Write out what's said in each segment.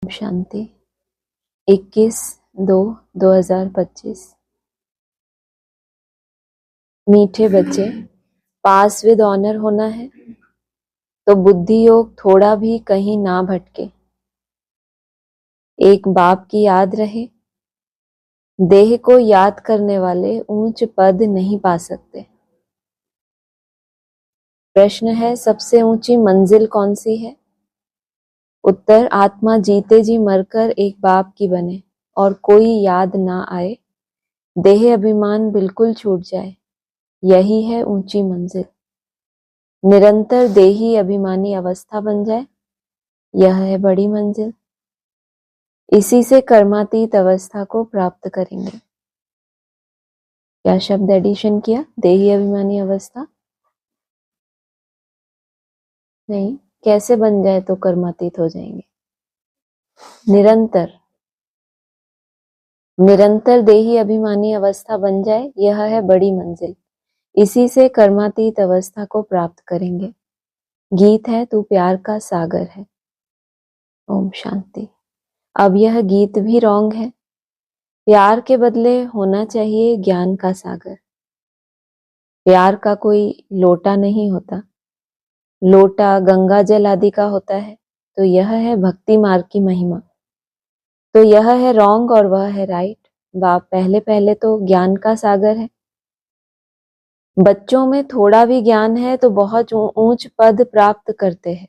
शांति 21/2/2025। मीठे बच्चे, पास with honour होना है तो बुद्धि योग थोड़ा भी कहीं ना भटके। एक बाप की याद रहे। देह को याद करने वाले ऊंच पद नहीं पा सकते। प्रश्न है, सबसे ऊंची मंजिल कौन सी है? उत्तर, आत्मा जीते जी मरकर एक बाप की बने और कोई याद ना आए, देह अभिमान बिल्कुल छूट जाए, यही है ऊंची मंजिल। निरंतर देही अभिमानी अवस्था बन जाए, यह है बड़ी मंजिल। इसी से कर्मातीत अवस्था को प्राप्त करेंगे। क्या शब्द एडिशन किया? देही अभिमानी अवस्था नहीं, कैसे बन जाए तो कर्मातीत हो जाएंगे? निरंतर देही अभिमानी अवस्था बन जाए, यह है बड़ी मंजिल। इसी से कर्मातीत अवस्था को प्राप्त करेंगे। गीत है, तू प्यार का सागर है। ओम शांति। अब यह गीत भी रॉन्ग है। प्यार के बदले होना चाहिए ज्ञान का सागर। प्यार का कोई लोटा नहीं होता। लोटा गंगा जल आदि का होता है, तो यह है भक्ति मार्ग की महिमा। तो यह है रॉन्ग और वह है राइट। बाप पहले पहले तो ज्ञान का सागर है। बच्चों में थोड़ा भी ज्ञान है तो बहुत ऊंच पद प्राप्त करते हैं।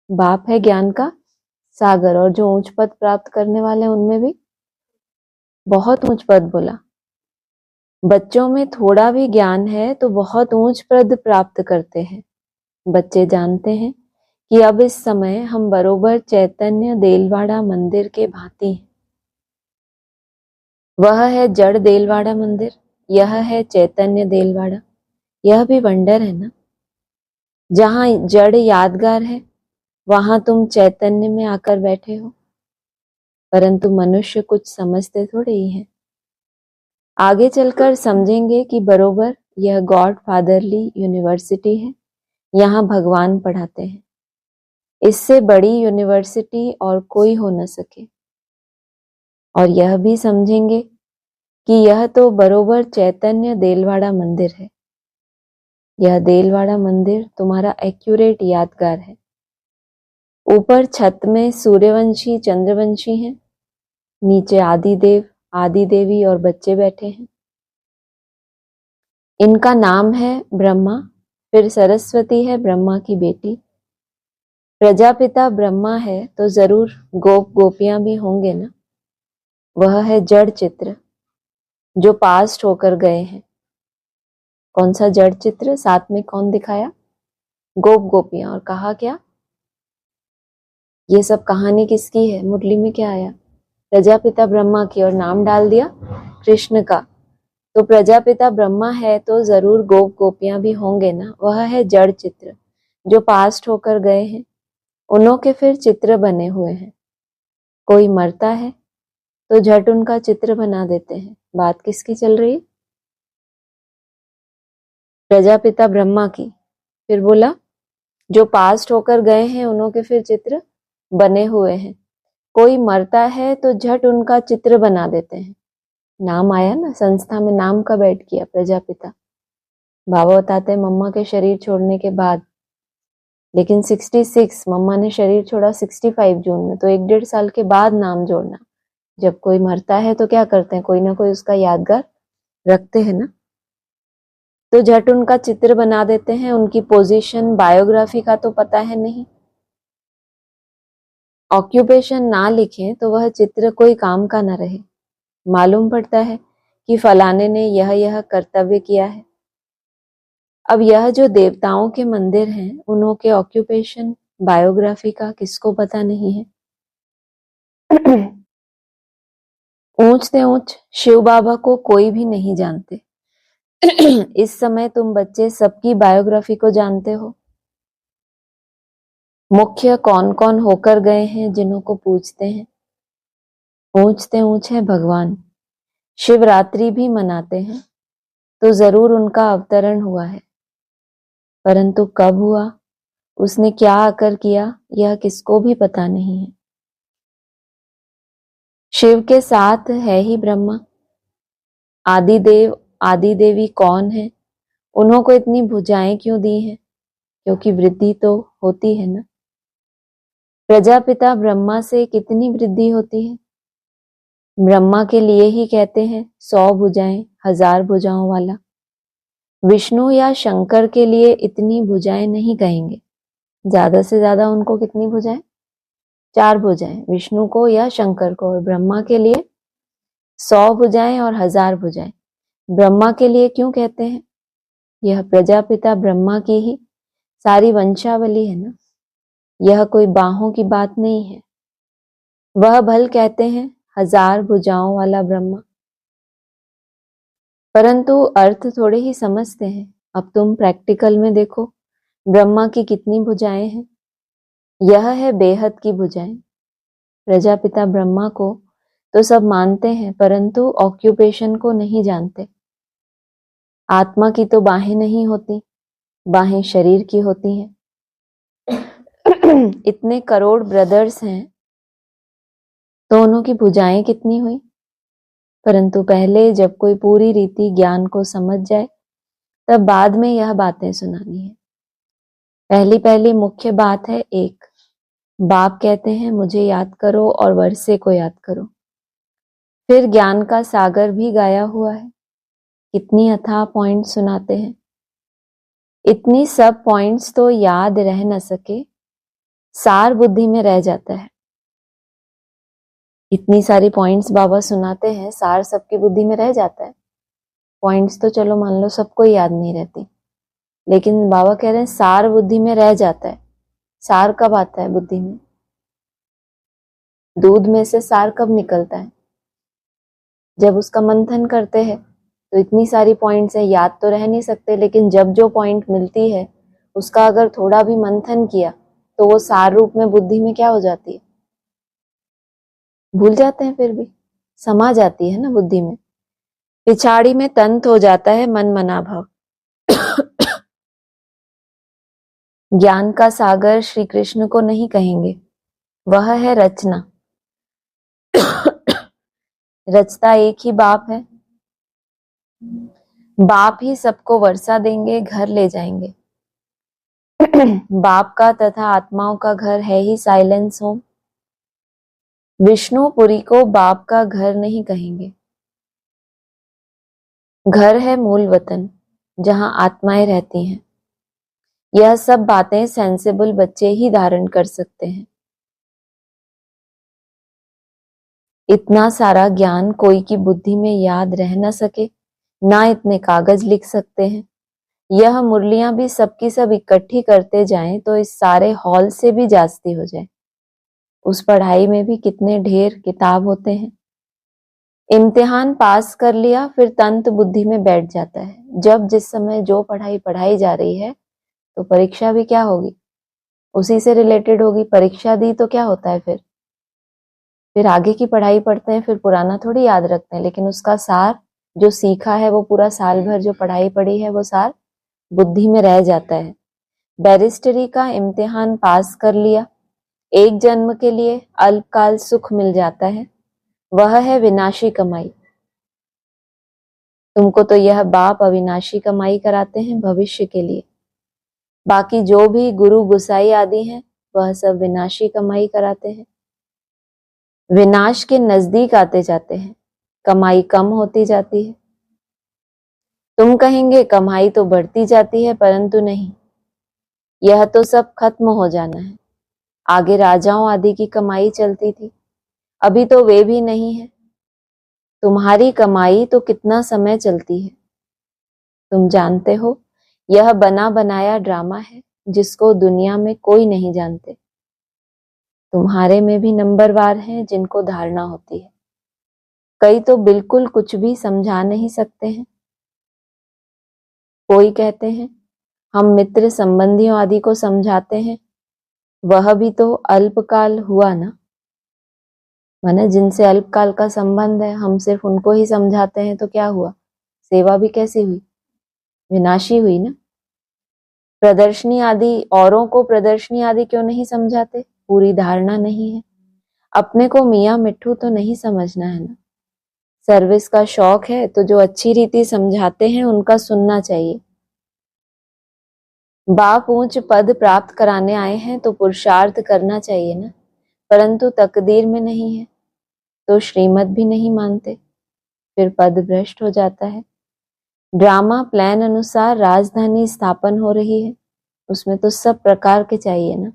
बाप है ज्ञान का सागर, और जो ऊंच पद प्राप्त करने वाले हैं उनमें भी बहुत ऊंच पद बोला। बच्चों में थोड़ा भी ज्ञान है तो बहुत ऊंच पद प्राप्त करते हैं। बच्चे जानते हैं कि अब इस समय हम बरोबर चैतन्य देलवाड़ा मंदिर के भांति हैं। वह है जड़ देलवाड़ा मंदिर, यह है चैतन्य देलवाड़ा। यह भी वंडर है ना। जहां जड़ यादगार है वहां तुम चैतन्य में आकर बैठे हो, परंतु मनुष्य कुछ समझते थोड़े ही है। आगे चलकर समझेंगे कि बरोबर यह गॉड फादरली यूनिवर्सिटी है। यहाँ भगवान पढ़ाते हैं। इससे बड़ी यूनिवर्सिटी और कोई हो न सके। और यह भी समझेंगे कि यह तो बरोबर चैतन्य देलवाड़ा मंदिर है। यह देलवाड़ा मंदिर तुम्हारा एक्यूरेट यादगार है। ऊपर छत में सूर्यवंशी चंद्रवंशी हैं, नीचे आदिदेव आदि देवी और बच्चे बैठे हैं। इनका नाम है ब्रह्मा। फिर सरस्वती है ब्रह्मा की बेटी। प्रजापिता ब्रह्मा है तो जरूर गोप गोपियां भी होंगे ना। वह है जड़ चित्र जो पास्ट होकर गए हैं। कौन सा जड़ चित्र? साथ में कौन दिखाया? गोप गोपियां। और कहा क्या? ये सब कहानी किसकी है? मुरली में क्या आया? प्रजापिता ब्रह्मा की, और नाम डाल दिया कृष्ण का। तो प्रजापिता ब्रह्मा है तो जरूर गोप गोपियां भी होंगे ना। वह है जड़ चित्र जो पास्ट होकर गए हैं। उन्हों के फिर चित्र बने हुए हैं। कोई मरता है तो झट उनका चित्र बना देते हैं। बात किसकी चल रही है? प्रजापिता ब्रह्मा की। फिर बोला जो पास्ट होकर गए हैं उन्हों के फिर चित्र बने हुए हैं। कोई मरता है तो झट उनका चित्र बना देते हैं। नाम आया ना, संस्था में नाम कब ऐड किया? प्रजापिता। बाबा बताते हैं मम्मा के शरीर छोड़ने के बाद, लेकिन 66 मम्मा ने शरीर छोड़ा 65 जून में, तो 1-1.5 साल के बाद नाम जोड़ना। जब कोई मरता है तो क्या करते हैं? कोई ना कोई उसका यादगार रखते हैं ना। तो झट उनका चित्र बना देते हैं। उनकी पोजीशन बायोग्राफी का तो पता है नहीं। ऑक्यूपेशन ना लिखें तो वह चित्र कोई काम का ना रहे। मालूम पड़ता है कि फलाने ने यह कर्तव्य किया है। अब यह जो देवताओं के मंदिर हैं उन्हों के ऑक्यूपेशन बायोग्राफी का किसको पता नहीं है। ऊंच से ऊंच शिव बाबा को कोई भी नहीं जानते। इस समय तुम बच्चे सबकी बायोग्राफी को जानते हो। मुख्य कौन कौन होकर गए हैं जिन्हों को पूछते हैं। ऊंच से ऊंच है भगवान। शिवरात्रि भी मनाते हैं तो जरूर उनका अवतरण हुआ है, परंतु कब हुआ, उसने क्या आकर किया, यह किसको भी पता नहीं है। शिव के साथ है ही ब्रह्मा। आदिदेव आदि देवी कौन है? उन्हों को इतनी भुजाएं क्यों दी हैं? क्योंकि वृद्धि तो होती है ना। प्रजापिता ब्रह्मा से कितनी वृद्धि होती है? ब्रह्मा के लिए ही कहते हैं 100 भुजाएं 1000 भुजाओं वाला। विष्णु या शंकर के लिए इतनी भुजाएं नहीं कहेंगे। ज्यादा से ज्यादा उनको कितनी भुजाएं? 4 भुजाएं, विष्णु को या शंकर को। और ब्रह्मा के लिए 100 भुजाएं और 1000 भुजाएं। ब्रह्मा के लिए क्यों कहते हैं? यह प्रजापिता ब्रह्मा की ही सारी वंशावली है ना। यह कोई बाहों की बात नहीं है। वह भल कहते हैं 1000 भुजाओं वाला ब्रह्मा, परंतु अर्थ थोड़े ही समझते हैं। अब तुम प्रैक्टिकल में देखो, ब्रह्मा की कितनी भुजाएं हैं। यह है बेहद की भुजाएं। प्रजापिता ब्रह्मा को तो सब मानते हैं, परंतु ऑक्यूपेशन को नहीं जानते। आत्मा की तो बाहें नहीं होती, बाहें शरीर की होती हैं। इतने करोड़ ब्रदर्स हैं तो उन्हों की भुजाएं कितनी हुई? परंतु पहले जब कोई पूरी रीति ज्ञान को समझ जाए तब बाद में यह बातें सुनानी है। पहली पहली मुख्य बात है एक, बाप कहते हैं मुझे याद करो और वर्षे को याद करो। फिर ज्ञान का सागर भी गाया हुआ है। कितनी अथाह पॉइंट सुनाते हैं। इतनी सब पॉइंट्स तो याद रह न सके, सार बुद्धि में रह जाता है। इतनी सारी पॉइंट्स बाबा सुनाते हैं, सार सबकी बुद्धि में रह जाता है। पॉइंट्स तो चलो मान लो सबको याद नहीं रहती, लेकिन बाबा कह रहे हैं सार बुद्धि में रह जाता है। सार कब आता है बुद्धि में? दूध में से सार कब निकलता है? जब उसका मंथन करते हैं। तो इतनी सारी पॉइंट्स है, याद तो रह नहीं सकते, लेकिन जब जो पॉइंट मिलती है उसका अगर थोड़ा भी मंथन किया तो वो सार रूप में बुद्धि में क्या हो जाती है? भूल जाते हैं, फिर भी समा जाती है ना बुद्धि में। पिछाड़ी में तंत हो जाता है मन मना भाव। ज्ञान का सागर श्री कृष्ण को नहीं कहेंगे, वह है रचना। रचता एक ही बाप है। बाप ही सबको वर्षा देंगे, घर ले जाएंगे। बाप का तथा आत्माओं का घर है ही साइलेंस होम। विष्णुपुरी को बाप का घर नहीं कहेंगे। घर है मूल वतन, जहां आत्माएं रहती हैं। यह सब बातें सेंसिबल बच्चे ही धारण कर सकते हैं। इतना सारा ज्ञान कोई की बुद्धि में याद रह न सके, ना इतने कागज लिख सकते हैं। यह मुरलियां भी सबकी सब इकट्ठी करते जाएं तो इस सारे हॉल से भी जास्ती हो जाए। उस पढ़ाई में भी कितने ढेर किताब होते हैं। इम्तिहान पास कर लिया, फिर तंत बुद्धि में बैठ जाता है। जब जिस समय जो पढ़ाई पढ़ाई जा रही है तो परीक्षा भी क्या होगी? उसी से रिलेटेड होगी। परीक्षा दी तो क्या होता है? फिर आगे की पढ़ाई पढ़ते हैं, फिर पुराना थोड़ी याद रखते हैं, लेकिन उसका सार जो सीखा है वो पूरा साल भर जो पढ़ाई पढ़ी है वो सार बुद्धि में रह जाता है। बैरिस्टरी का इम्तिहान पास कर लिया, एक जन्म के लिए अल्पकाल सुख मिल जाता है, वह है विनाशी कमाई। तुमको तो यह बाप अविनाशी कमाई कराते हैं भविष्य के लिए। बाकी जो भी गुरु गुसाई आदि हैं वह सब विनाशी कमाई कराते हैं। विनाश के नजदीक आते जाते हैं, कमाई कम होती जाती है। तुम कहेंगे कमाई तो बढ़ती जाती है, परंतु नहीं, यह तो सब खत्म हो जाना है। आगे राजाओं आदि की कमाई चलती थी, अभी तो वे भी नहीं है। तुम्हारी कमाई तो कितना समय चलती है तुम जानते हो? यह बना बनाया ड्रामा है जिसको दुनिया में कोई नहीं जानते। तुम्हारे में भी नंबरवार हैं जिनको धारणा होती है। कई तो बिल्कुल कुछ भी समझा नहीं सकते हैं। कोई कहते हैं हम मित्र संबंधियों आदि को समझाते हैं, वह भी तो अल्पकाल हुआ ना। माने जिनसे अल्पकाल का संबंध है हम सिर्फ उनको ही समझाते हैं तो क्या हुआ? सेवा भी कैसी हुई? विनाशी हुई ना। प्रदर्शनी आदि, औरों को प्रदर्शनी आदि क्यों नहीं समझाते? पूरी धारणा नहीं है। अपने को मियाँ मिट्ठू तो नहीं समझना है ना। सर्विस का शौक है तो जो अच्छी रीति समझाते हैं उनका सुनना चाहिए। बाप ऊंच पद प्राप्त कराने आए हैं तो पुरुषार्थ करना चाहिए ना, परंतु तकदीर में नहीं है तो श्रीमत भी नहीं मानते, फिर पद भ्रष्ट हो जाता है। ड्रामा प्लान अनुसार राजधानी स्थापन हो रही है, उसमें तो सब प्रकार के चाहिए ना।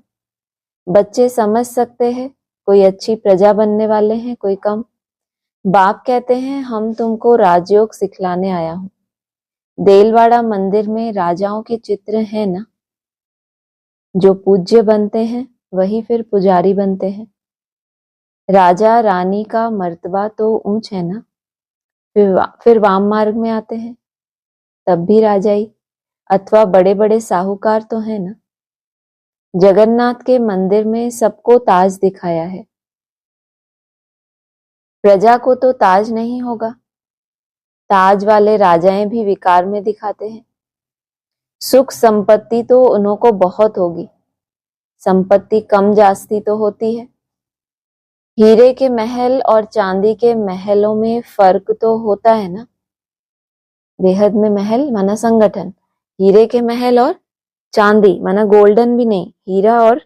बच्चे समझ सकते हैं, कोई अच्छी प्रजा बनने वाले हैं, कोई कम। बाप कहते हैं हम तुमको राजयोग सिखलाने आया हूं। देलवाड़ा मंदिर में राजाओं के चित्र हैं ना, जो पूज्य बनते हैं वही फिर पुजारी बनते हैं। राजा रानी का मर्तबा तो ऊंच है ना, फिर वाम मार्ग में आते हैं तब भी राजाई अथवा बड़े बड़े साहूकार तो है ना। जगन्नाथ के मंदिर में सबको ताज दिखाया है, प्रजा को तो ताज नहीं होगा। ताज वाले राजाएं भी विकार में दिखाते हैं। सुख संपत्ति तो उनको बहुत होगी, संपत्ति कम जास्ती तो होती है। हीरे के महल और चांदी के महलों में फर्क तो होता है ना। बेहद में महल माना संगठन, हीरे के महल और चांदी माना गोल्डन भी नहीं, हीरा और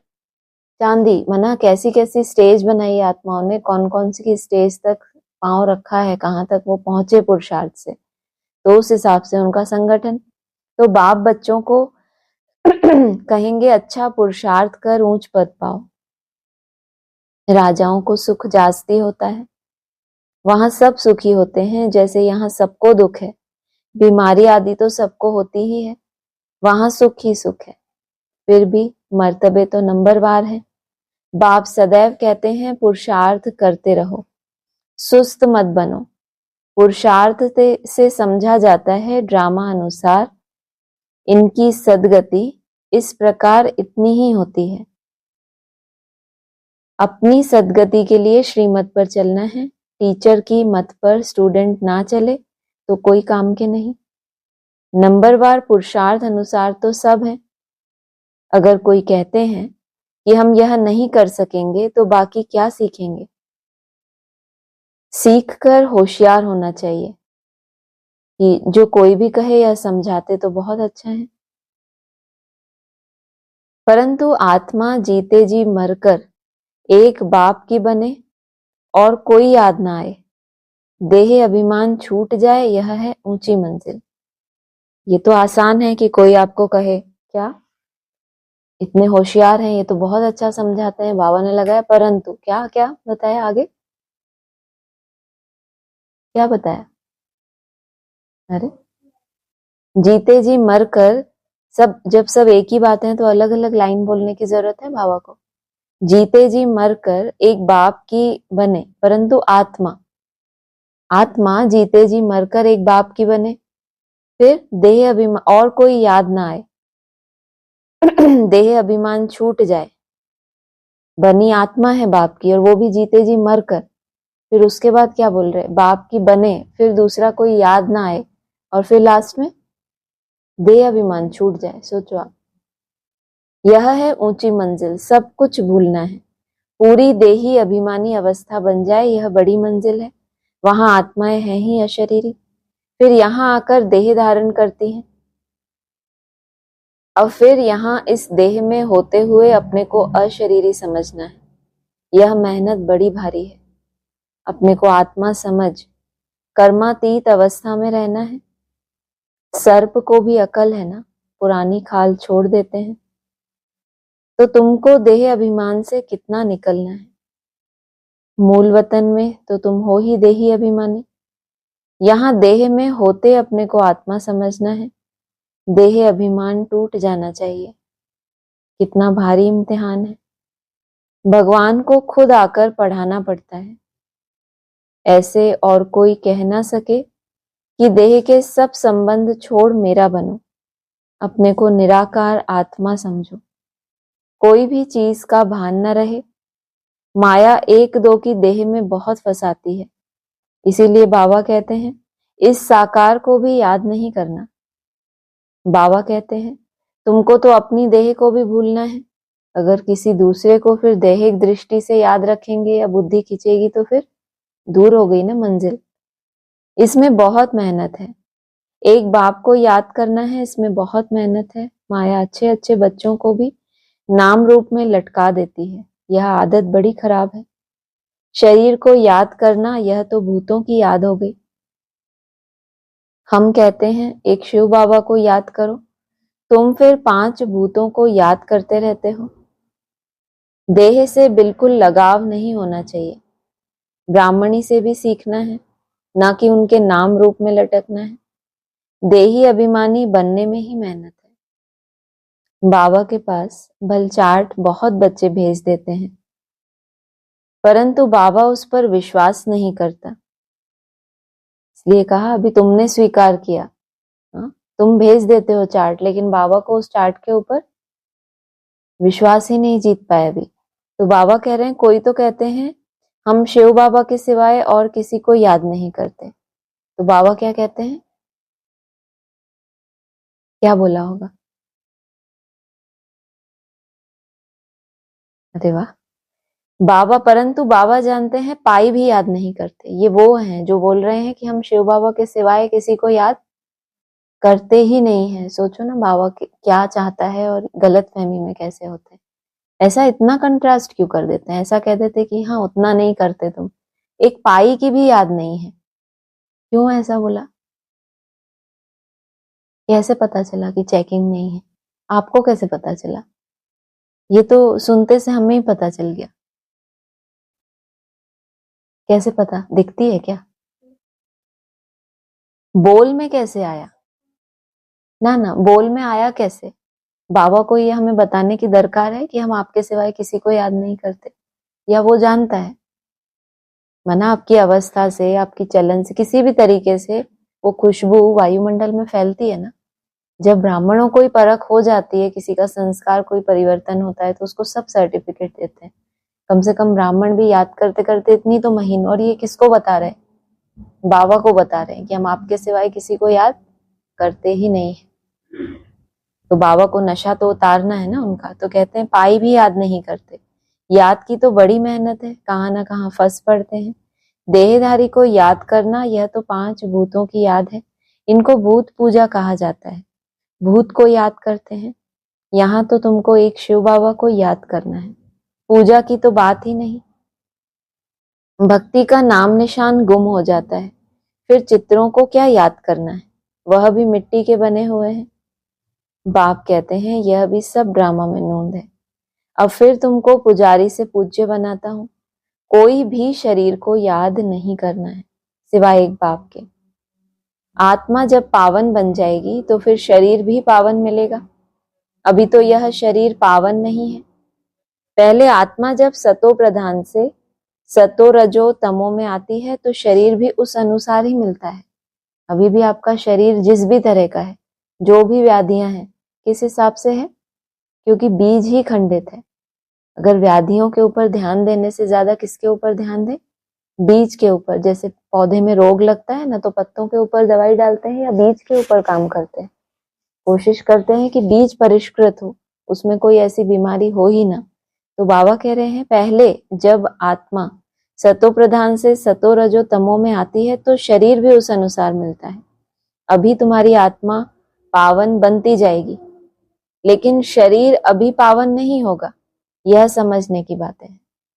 चांदी माना कैसी कैसी स्टेज बनाई आत्माओं ने, कौन कौन सी स्टेज तक पांव रखा है, कहाँ तक वो पहुंचे पुरुषार्थ से, तो उस हिसाब से उनका संगठन। तो बाप बच्चों को कहेंगे अच्छा पुरुषार्थ कर ऊंच पद पाओ। राजाओं को सुख जास्ती होता है, वहां सब सुखी होते हैं, जैसे यहाँ सबको दुख है, बीमारी आदि तो सबको होती ही है, वहां सुख ही सुख है, फिर भी मर्तबे तो नंबरवार है। बाप सदैव कहते हैं पुरुषार्थ करते रहो, सुस्त मत बनो। पुरुषार्थ से समझा जाता है ड्रामा अनुसार इनकी सदगति इस प्रकार इतनी ही होती है। अपनी सदगति के लिए श्रीमत पर चलना है, टीचर की मत पर स्टूडेंट ना चले तो कोई काम के नहीं। नंबरवार पुरुषार्थ अनुसार तो सब है। अगर कोई कहते हैं कि हम यह नहीं कर सकेंगे तो बाकी क्या सीखेंगे। सीख कर होशियार होना चाहिए कि जो कोई भी कहे या समझाते तो बहुत अच्छा है, परंतु आत्मा जीते जी मरकर एक बाप की बने और कोई याद ना आए, देह अभिमान छूट जाए, यह है ऊंची मंजिल। ये तो आसान है कि कोई आपको कहे क्या इतने होशियार हैं, ये तो बहुत अच्छा समझाते हैं, बाबा ने लगाया, परंतु क्या क्या बताया आगे, क्या बताया। अरे जीते जी मर कर जब सब एक ही बात है तो अलग अलग लाइन बोलने की जरूरत है बाबा को। जीते जी मर कर एक बाप की बने, परंतु आत्मा जीते जी मरकर एक बाप की बने, फिर देह अभिमान और कोई याद ना आए देह अभिमान छूट जाए, बनी आत्मा है बाप की और वो भी जीते जी मरकर, फिर उसके बाद क्या बोल रहे, बाप की बने, फिर दूसरा कोई याद ना आए, और फिर लास्ट में देह अभिमान छूट जाए। सोचो आप, यह है ऊंची मंजिल, सब कुछ भूलना है, पूरी देही अभिमानी अवस्था बन जाए, यह बड़ी मंजिल है। वहां आत्माएं हैं ही अशरीरी, फिर यहाँ आकर देह धारण करती हैं, और फिर यहाँ इस देह में होते हुए अपने को अशरीरी समझना है। यह मेहनत बड़ी भारी है। अपने को आत्मा समझ कर्मातीत अवस्था में रहना है। सर्प को भी अकल है ना, पुरानी खाल छोड़ देते हैं, तो तुमको देह अभिमान से कितना निकलना है। मूल वतन में तो तुम हो ही देही अभिमानी, यहाँ देह में होते अपने को आत्मा समझना है, देह अभिमान टूट जाना चाहिए। कितना भारी इम्तिहान है, भगवान को खुद आकर पढ़ाना पड़ता है। ऐसे और कोई कह ना सके कि देह के सब संबंध छोड़ मेरा बनो, अपने को निराकार आत्मा समझो, कोई भी चीज का भान न रहे। माया एक दो की देह में बहुत फंसाती है, इसीलिए बाबा कहते हैं इस साकार को भी याद नहीं करना। बाबा कहते हैं तुमको तो अपनी देह को भी भूलना है, अगर किसी दूसरे को फिर दैहिक दृष्टि से याद रखेंगे या बुद्धि खींचेगी तो फिर दूर हो गई ना मंजिल। इसमें बहुत मेहनत है। एक बाप को याद करना है, इसमें बहुत मेहनत है। माया अच्छे अच्छे बच्चों को भी नाम रूप में लटका देती है। यह आदत बड़ी खराब है। शरीर को याद करना, यह तो भूतों की याद हो गई। हम कहते हैं एक शिव बाबा को याद करो, तुम फिर 5 भूतों को याद करते रहते हो। देह से बिल्कुल लगाव नहीं होना चाहिए। ब्राह्मणी से भी सीखना है, ना कि उनके नाम रूप में लटकना है। देही अभिमानी बनने में ही मेहनत है। बाबा के पास भलचाट बहुत बच्चे भेज देते हैं, परंतु बाबा उस पर विश्वास नहीं करता। इसलिए कहा अभी तुमने स्वीकार किया, तुम भेज देते हो चार्ट, लेकिन बाबा को उस चार्ट के ऊपर विश्वास ही नहीं जीत पाए अभी। तो बाबा कह रहे हैं, कोई तो कहते हैं हम शिव बाबा के सिवाय और किसी को याद नहीं करते। तो बाबा क्या कहते हैं, क्या बोला होगा? अरे वाह बाबा, परंतु बाबा जानते हैं पाई भी याद नहीं करते। ये वो हैं जो बोल रहे हैं कि हम शिव बाबा के सिवाय किसी को याद करते ही नहीं है। सोचो ना बाबा क्या चाहता है और गलत फहमी में कैसे होते हैं। ऐसा इतना कंट्रास्ट क्यों कर देते हैं? ऐसा कह देते कि हाँ उतना नहीं करते तुम, एक पाई की भी याद नहीं है। क्यों ऐसा बोला? कैसे पता चला कि चेकिंग नहीं है? आपको कैसे पता चला? ये तो सुनते से हमें ही पता चल गया। कैसे पता? दिखती है क्या? बोल में कैसे आया? ना ना, बोल में आया कैसे? बाबा को ये हमें बताने की दरकार है कि हम आपके सिवाय किसी को याद नहीं करते, या वो जानता है? मना आपकी अवस्था से, आपकी चलन से, किसी भी तरीके से वो खुशबू वायुमंडल में फैलती है ना। जब ब्राह्मणों को ही परख हो जाती है, किसी का संस्कार कोई परिवर्तन होता है, तो उसको सब सर्टिफिकेट देते हैं। कम से कम ब्राह्मण भी याद करते करते इतनी तो महीन। और ये किसको बता रहे? बाबा को बता रहे हैं कि हम आपके सिवाय किसी को याद करते ही नहीं है। तो बाबा को नशा तो उतारना है ना उनका, तो कहते हैं पाई भी याद नहीं करते। याद की तो बड़ी मेहनत है, कहाँ ना कहाँ फंस पड़ते हैं। देहधारी को याद करना, यह तो 5 भूतों की याद है। इनको भूत पूजा कहा जाता है। भूत को याद करते हैं। यहाँ तो तुमको एक शिव बाबा को याद करना है। पूजा की तो बात ही नहीं। भक्ति का नाम निशान गुम हो जाता है, फिर चित्रों को क्या याद करना है? वह भी मिट्टी के बने हुए हैं। बाप कहते हैं यह भी सब ड्रामा में नूंद है। अब फिर तुमको पुजारी से पूज्य बनाता हूँ। कोई भी शरीर को याद नहीं करना है सिवाय एक बाप के। आत्मा जब पावन बन जाएगी तो फिर शरीर भी पावन मिलेगा। अभी तो यह शरीर पावन नहीं है। पहले आत्मा जब सतो प्रधान से सतो रजो तमो में आती है तो शरीर भी उस अनुसार ही मिलता है। अभी भी आपका शरीर जिस भी तरह का है, जो भी व्याधियां हैं, किस हिसाब से है? क्योंकि बीज ही खंडित है। अगर व्याधियों के ऊपर ध्यान देने से ज्यादा किसके ऊपर ध्यान दें? बीज के ऊपर। जैसे पौधे में रोग लगता है ना, तो पत्तों के ऊपर दवाई डालते हैं या बीज के ऊपर काम करते हैं? कोशिश करते हैं कि बीज परिष्कृत हो, उसमें कोई ऐसी बीमारी हो ही ना। तो बाबा कह रहे हैं पहले जब आत्मा सतो प्रधान से सतो रजो तमो में आती है तो शरीर भी उस अनुसार मिलता है। अभी तुम्हारी आत्मा पावन बनती जाएगी, लेकिन शरीर अभी पावन नहीं होगा। यह समझने की बात है।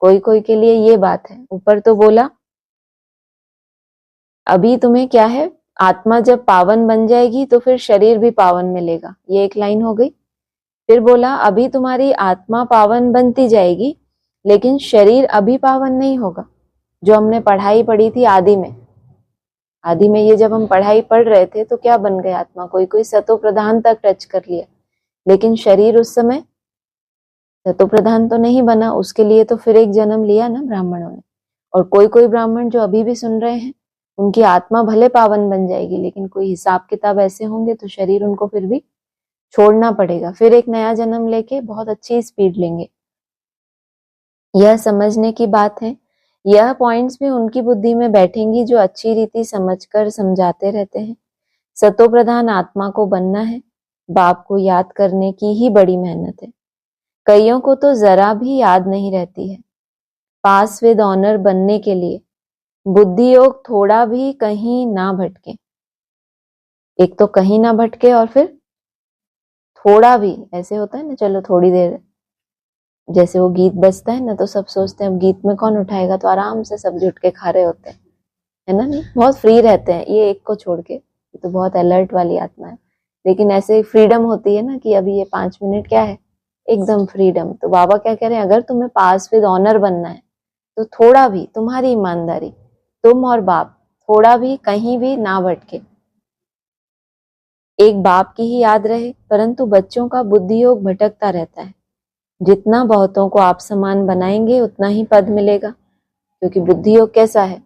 कोई कोई के लिए ये बात है। ऊपर तो बोला अभी तुम्हें क्या है, आत्मा जब पावन बन जाएगी तो फिर शरीर भी पावन मिलेगा, ये एक लाइन हो गई। फिर बोला अभी तुम्हारी आत्मा पावन बनती जाएगी, लेकिन शरीर अभी पावन नहीं होगा। जो हमने पढ़ाई पढ़ी थी आदि में, आदि में ये जब हम पढ़ाई पढ़ रहे थे तो क्या बन गए आत्मा? कोई कोई सतो प्रधान तक टच कर लिया, लेकिन शरीर उस समय सतो प्रधान तो नहीं बना। उसके लिए तो फिर एक जन्म लिया ना ब्राह्मणों ने। और कोई कोई ब्राह्मण जो अभी भी सुन रहे हैं, उनकी आत्मा भले पावन बन जाएगी, लेकिन कोई हिसाब किताब ऐसे होंगे तो शरीर उनको फिर भी छोड़ना पड़ेगा, फिर एक नया जन्म लेके बहुत अच्छी स्पीड लेंगे। यह समझने की बात है। यह पॉइंट्स भी उनकी बुद्धि में बैठेंगी जो अच्छी रीति समझकर समझाते रहते हैं। सतो प्रधान आत्मा को बनना है, बाप को याद करने की ही बड़ी मेहनत है। कईयों को तो जरा भी याद नहीं रहती है। पास विद ऑनर बनने के लिए बुद्धि योग थोड़ा भी कहीं ना भटके। एक तो कहीं ना भटके और फिर थोड़ा भी, ऐसे होता है ना, चलो थोड़ी देर, जैसे वो गीत बजता है ना तो सब सोचते हैं अब गीत में कौन उठाएगा, तो आराम से सब जुट के खा रहे होते हैं, है ना, नहीं बहुत फ्री रहते हैं ये एक को छोड़ के, ये तो बहुत अलर्ट वाली आत्मा है। लेकिन ऐसे फ्रीडम होती है ना कि अभी ये 5 मिनट क्या है, एकदम फ्रीडम। तो बाबा क्या कह रहे हैं, अगर तुम्हें पास विद ऑनर बनना है तो थोड़ा भी तुम्हारी ईमानदारी, तुम और बाप थोड़ा भी कहीं भी ना भटके। एक बाप की ही याद रहे, परंतु बच्चों का बुद्धि योग भटकता रहता है। जितना बहुतों को आप समान बनाएंगे उतना ही पद मिलेगा, क्योंकि बुद्धि योग कैसा है,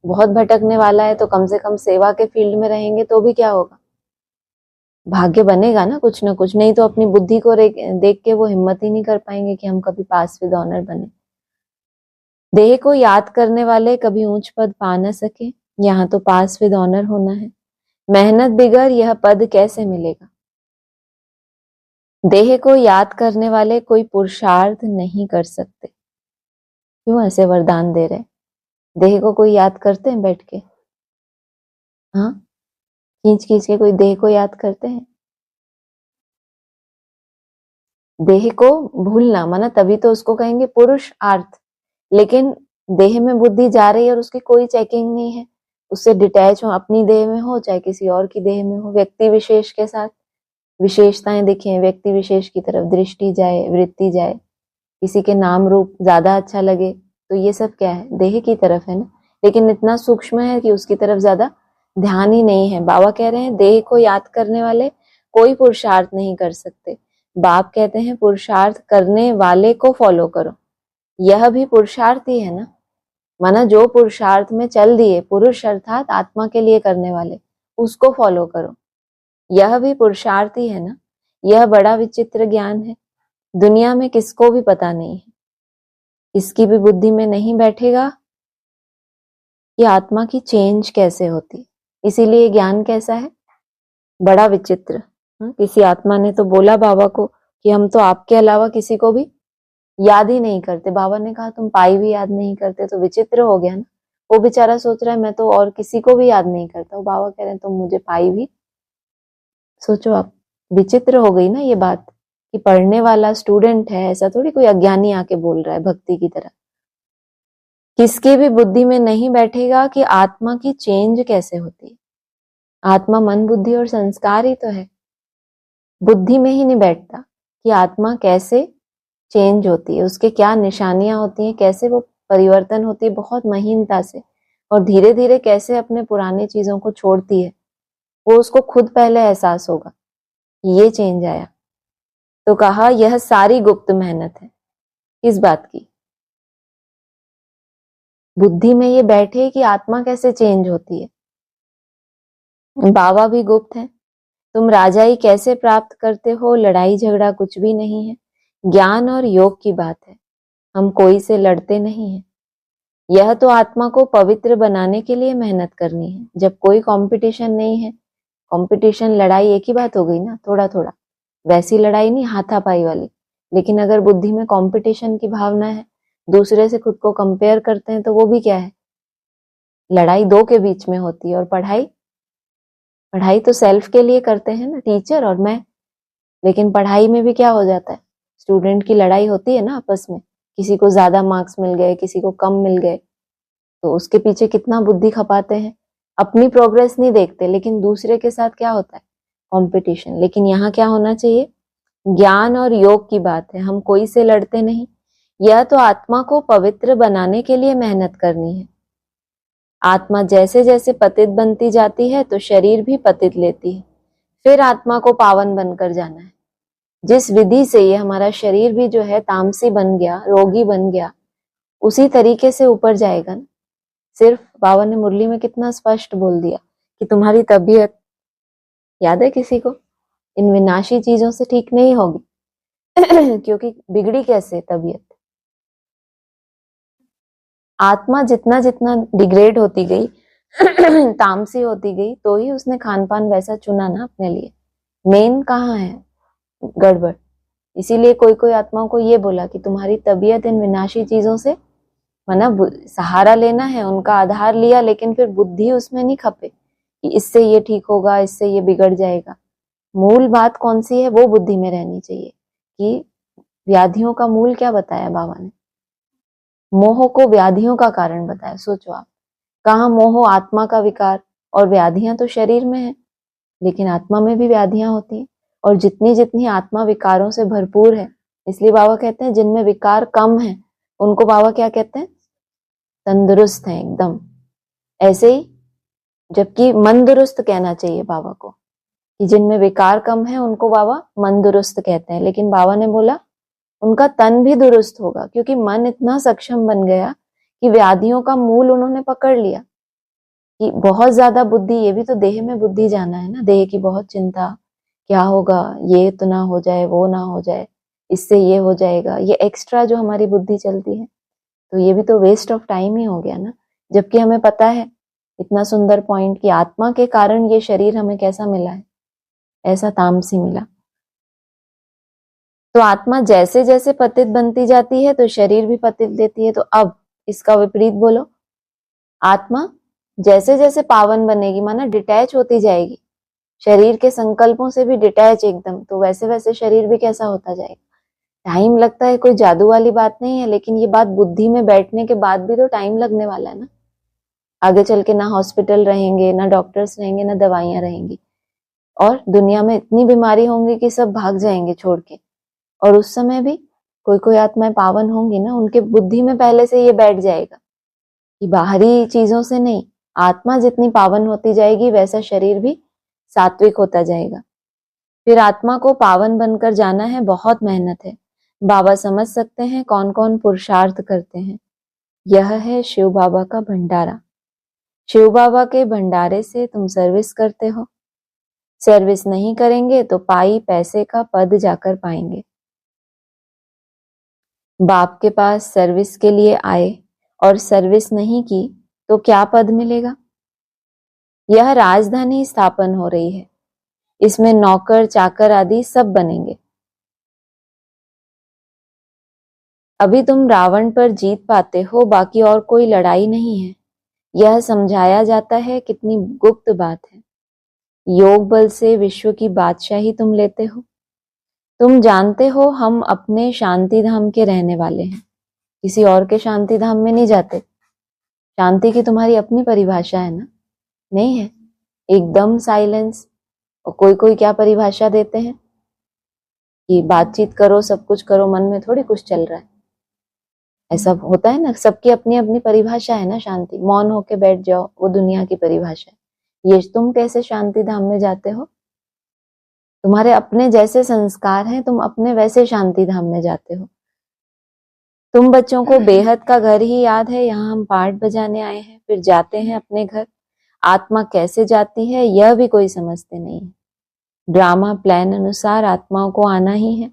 बहुत भटकने वाला है। तो कम से कम सेवा के फील्ड में रहेंगे तो भी क्या होगा, भाग्य बनेगा ना कुछ ना कुछ, नहीं तो अपनी बुद्धि को देख के वो हिम्मत ही नहीं कर पाएंगे कि हम कभी पास विद ऑनर बने। देह को याद करने वाले कभी ऊंच पद पा न सके, यहाँ तो पास विद ऑनर होना है। मेहनत बिगर यह पद कैसे मिलेगा। देह को याद करने वाले कोई पुरुषार्थ नहीं कर सकते। क्यों ऐसे वरदान दे रहे, देह को कोई याद करते हैं बैठ के, हाँ, खींच खींच के कोई देह को याद करते हैं। देह को भूलना माना तभी तो उसको कहेंगे पुरुषार्थ। लेकिन देह में बुद्धि जा रही है और उसकी कोई चेकिंग नहीं है, उससे डिटैच हो, अपनी देह में हो चाहे किसी और की देह में हो, व्यक्ति विशेष के साथ विशेषताएं दिखे, व्यक्ति विशेष की तरफ दृष्टि जाए, वृत्ति जाए, किसी के नाम रूप ज्यादा अच्छा लगे, तो ये सब क्या है, देह की तरफ है ना। लेकिन इतना सूक्ष्म है कि उसकी तरफ ज्यादा ध्यान ही नहीं है। बाबा कह रहे हैं देह को याद करने वाले कोई पुरुषार्थ नहीं कर सकते। बाप कहते हैं पुरुषार्थ करने वाले को फॉलो करो। यह भी पुरुषार्थ ही है ना, माना जो पुरुषार्थ में चल दिए, पुरुष अर्थात आत्मा के लिए करने वाले, उसको फॉलो करो, यह भी पुरुषार्थ ही है ना। यह बड़ा विचित्र ज्ञान है, दुनिया में किसको भी पता नहीं है, इसकी भी बुद्धि में नहीं बैठेगा कि आत्मा की चेंज कैसे होती। इसीलिए ज्ञान कैसा है, बड़ा विचित्र। किसी आत्मा ने तो बोला बाबा को कि हम तो आपके अलावा किसी को भी याद ही नहीं करते। बाबा ने कहा तुम पाई भी याद नहीं करते, तो विचित्र हो गया ना। वो बेचारा सोच रहा है मैं तो और किसी को भी याद नहीं करता, वो बाबा कह रहे हैं तुम मुझे पाई भी, सोचो आप, विचित्र हो गई ना ये बात कि पढ़ने वाला स्टूडेंट है, ऐसा थोड़ी कोई अज्ञानी आके बोल रहा है भक्ति की तरह। किसकी भी बुद्धि में नहीं बैठेगा कि आत्मा की चेंज कैसे होती है। आत्मा मन बुद्धि और संस्कार ही तो है, बुद्धि में ही नहीं बैठता कि आत्मा कैसे चेंज होती है, उसके क्या निशानियां होती हैं, कैसे वो परिवर्तन होती है बहुत महीनता से, और धीरे धीरे कैसे अपने पुराने चीजों को छोड़ती है। वो उसको खुद पहले एहसास होगा ये चेंज आया। तो कहा यह सारी गुप्त मेहनत है, किस बात की, बुद्धि में ये बैठे कि आत्मा कैसे चेंज होती है। बाबा भी गुप्त है, तुम राजाई कैसे प्राप्त करते हो, लड़ाई झगड़ा कुछ भी नहीं है, ज्ञान और योग की बात है, हम कोई से लड़ते नहीं हैं। यह तो आत्मा को पवित्र बनाने के लिए मेहनत करनी है, जब कोई कंपटीशन नहीं है। कंपटीशन लड़ाई एक ही बात हो गई ना, थोड़ा थोड़ा, वैसी लड़ाई नहीं हाथापाई वाली। लेकिन अगर बुद्धि में कंपटीशन की भावना है, दूसरे से खुद को कंपेयर करते हैं, तो वो भी क्या है, लड़ाई दो के बीच में होती है। और पढ़ाई, पढ़ाई तो सेल्फ के लिए करते हैं ना, टीचर और मैं। लेकिन पढ़ाई में भी क्या हो जाता है, स्टूडेंट की लड़ाई होती है ना आपस में, किसी को ज्यादा मार्क्स मिल गए, किसी को कम मिल गए, तो उसके पीछे कितना बुद्धि खपाते हैं। अपनी प्रोग्रेस नहीं देखते, लेकिन दूसरे के साथ क्या होता है, कंपटीशन। लेकिन यहाँ क्या होना चाहिए, ज्ञान और योग की बात है, हम कोई से लड़ते नहीं। यह तो आत्मा को पवित्र बनाने के लिए मेहनत करनी है। आत्मा जैसे जैसे पतित बनती जाती है तो शरीर भी पतित लेती है, फिर आत्मा को पावन बनकर जाना है। जिस विधि से ये हमारा शरीर भी जो है तामसी बन गया, रोगी बन गया, उसी तरीके से ऊपर जाएगा ना। सिर्फ बाबा ने मुरली में कितना स्पष्ट बोल दिया कि तुम्हारी तबीयत, याद है किसी को, इन विनाशी चीजों से ठीक नहीं होगी क्योंकि बिगड़ी कैसे तबीयत, आत्मा जितना जितना डिग्रेड होती गई तामसी होती गई, तो ही उसने खान पान वैसा चुना ना अपने लिए। मेन कहाँ है गड़बड़, इसीलिए कोई कोई आत्माओं को ये बोला कि तुम्हारी तबीयत इन विनाशी चीजों से माना सहारा लेना है, उनका आधार लिया, लेकिन फिर बुद्धि उसमें नहीं खपे कि इससे ये ठीक होगा, इससे ये बिगड़ जाएगा। मूल बात कौन सी है वो बुद्धि में रहनी चाहिए कि व्याधियों का मूल क्या बताया बाबा ने, मोह को व्याधियों का कारण बताया। सोचो आप, कहाँ मोह आत्मा का विकार, और व्याधियां तो शरीर में है, लेकिन आत्मा में भी व्याधियां होती हैं। और जितनी जितनी आत्मा विकारों से भरपूर है, इसलिए बाबा कहते हैं जिनमें विकार कम है उनको बाबा क्या कहते हैं, तंदुरुस्त है एकदम। ऐसे ही जबकि मन दुरुस्त कहना चाहिए बाबा को, कि जिनमें विकार कम है उनको बाबा मन दुरुस्त कहते हैं। लेकिन बाबा ने बोला उनका तन भी दुरुस्त होगा, क्योंकि मन इतना सक्षम बन गया कि व्याधियों का मूल उन्होंने पकड़ लिया। कि बहुत ज्यादा बुद्धि, ये भी तो देह में बुद्धि जाना है ना, देह की बहुत चिंता, क्या होगा, ये तो ना हो जाए, वो ना हो जाए, इससे ये हो जाएगा, ये एक्स्ट्रा जो हमारी बुद्धि चलती है, तो ये भी तो वेस्ट ऑफ टाइम ही हो गया ना। जबकि हमें पता है इतना सुंदर पॉइंट कि आत्मा के कारण ये शरीर हमें कैसा मिला है, ऐसा तामसी मिला। तो आत्मा जैसे जैसे पतित बनती जाती है तो शरीर भी पतित देती है। तो अब इसका विपरीत बोलो, आत्मा जैसे जैसे पावन बनेगी, माना डिटैच होती जाएगी शरीर के संकल्पों से भी, डिटैच एकदम, तो वैसे वैसे शरीर भी कैसा होता जाएगा। टाइम लगता है, कोई जादू वाली बात नहीं है, लेकिन ये बात बुद्धि में बैठने के बाद भी तो टाइम लगने वाला है ना। आगे चल के ना हॉस्पिटल रहेंगे, ना डॉक्टर्स रहेंगे, ना दवाइयां रहेंगी, और दुनिया में इतनी बीमारी होंगी कि सब भाग जाएंगे छोड़ के। और उस समय भी कोई कोई आत्माएं पावन होंगी ना, उनके बुद्धि में पहले से ये बैठ जाएगा कि बाहरी चीजों से नहीं, आत्मा जितनी पावन होती जाएगी वैसा शरीर भी सात्विक होता जाएगा। फिर आत्मा को पावन बनकर जाना है, बहुत मेहनत है। बाबा समझ सकते हैं कौन कौन पुरुषार्थ करते हैं। यह है शिव बाबा का भंडारा। शिव बाबा के भंडारे से तुम सर्विस करते हो। सर्विस नहीं करेंगे तो पाई पैसे का पद जाकर पाएंगे। बाप के पास सर्विस के लिए आए और सर्विस नहीं की तो क्या पद मिलेगा। यह राजधानी स्थापन हो रही है, इसमें नौकर चाकर आदि सब बनेंगे। अभी तुम रावण पर जीत पाते हो, बाकी और कोई लड़ाई नहीं है। यह समझाया जाता है, कितनी गुप्त बात है। योग बल से विश्व की बादशाही तुम लेते हो। तुम जानते हो हम अपने शांति धाम के रहने वाले हैं, किसी और के शांति धाम में नहीं जाते। शांति की तुम्हारी अपनी परिभाषा है ना, नहीं है, एकदम साइलेंस। और कोई कोई क्या परिभाषा देते हैं कि बातचीत करो, सब कुछ करो, मन में थोड़ी कुछ चल रहा है। ऐसा होता है ना, सबकी अपनी अपनी परिभाषा है ना। शांति मौन होके बैठ जाओ, वो दुनिया की परिभाषा है। ये तुम कैसे शांति धाम में जाते हो, तुम्हारे अपने जैसे संस्कार हैं, तुम अपने वैसे शांति धाम में जाते हो। तुम बच्चों को बेहद का घर ही याद है, यहाँ हम पाठ बजाने आए हैं फिर जाते हैं अपने घर। आत्मा कैसे जाती है यह भी कोई समझते नहीं है। ड्रामा प्लान अनुसार आत्माओं को आना ही है।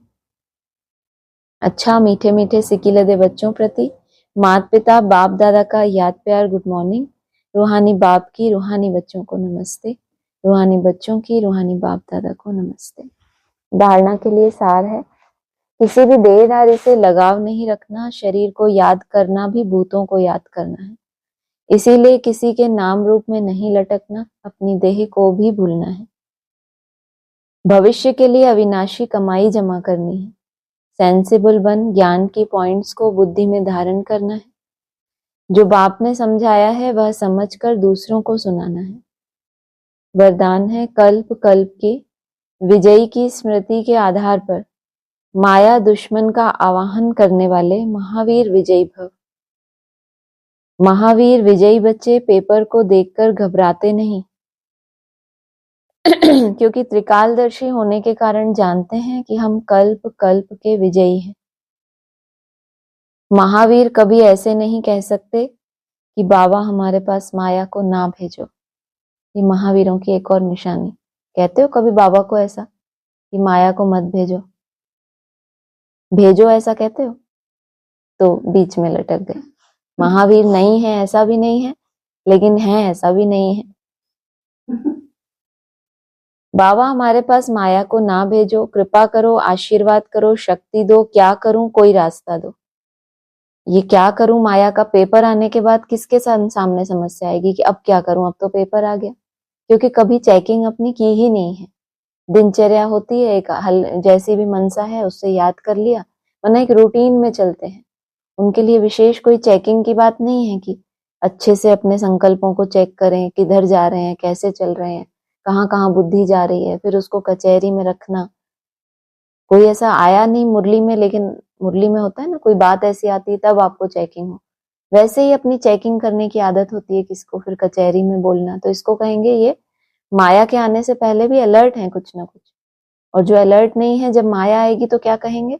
अच्छा, मीठे मीठे सिकिलदे बच्चों प्रति माता पिता बाप दादा का याद प्यार गुड मॉर्निंग। रूहानी बाप की रूहानी बच्चों को नमस्ते, रूहानी बच्चों की रूहानी बाप दादा को नमस्ते। धारणा के लिए सार है, किसी भी देहधारी से लगाव नहीं रखना। शरीर को याद करना भी भूतों को याद करना है, इसीलिए किसी के नाम रूप में नहीं लटकना, अपनी देह को भी भूलना है। भविष्य के लिए अविनाशी कमाई जमा करनी है। सेंसिबल बन ज्ञान की पॉइंट्स को बुद्धि में धारण करना है। जो बाप ने समझाया है वह समझकर दूसरों को सुनाना है। वरदान है, कल्प कल्प की विजयी की स्मृति के आधार पर माया दुश्मन का आवाहन करने वाले महावीर विजयी भव। महावीर विजयी बच्चे पेपर को देखकर घबराते नहीं क्योंकि त्रिकालदर्शी होने के कारण जानते हैं कि हम कल्प कल्प के विजयी हैं। महावीर कभी ऐसे नहीं कह सकते कि बाबा हमारे पास माया को ना भेजो। ये महावीरों की एक और निशानी। कहते हो कभी बाबा को ऐसा कि माया को मत भेजो, भेजो ऐसा कहते हो, तो बीच में लटक गए। महावीर नहीं है ऐसा भी नहीं है, लेकिन है ऐसा भी नहीं है। बाबा हमारे पास माया को ना भेजो, कृपा करो, आशीर्वाद करो, शक्ति दो, क्या करूं, कोई रास्ता दो। ये क्या करूं माया का पेपर आने के बाद किसके सामने समस्या आएगी कि अब क्या करूं, अब तो पेपर आ गया, क्योंकि कभी चेकिंग अपनी की ही नहीं है। दिनचर्या होती है, एक हल जैसी भी मनसा है उससे याद कर लिया, वरना एक रूटीन में चलते हैं। उनके लिए विशेष कोई चेकिंग की बात नहीं है कि अच्छे से अपने संकल्पों को चेक करें, किधर जा रहे हैं, कैसे चल रहे हैं, कहाँ कहाँ बुद्धि जा रही है, फिर उसको कचहरी में रखना। कोई ऐसा आया नहीं मुरली में, लेकिन मुरली में होता है ना, कोई बात ऐसी आती है तब आपको चेकिंग हो, वैसे ही अपनी चेकिंग करने की आदत होती है किसको, फिर कचहरी में बोलना। तो इसको कहेंगे ये माया के आने से पहले भी अलर्ट है कुछ ना कुछ। और जो अलर्ट नहीं है, जब माया आएगी तो क्या कहेंगे,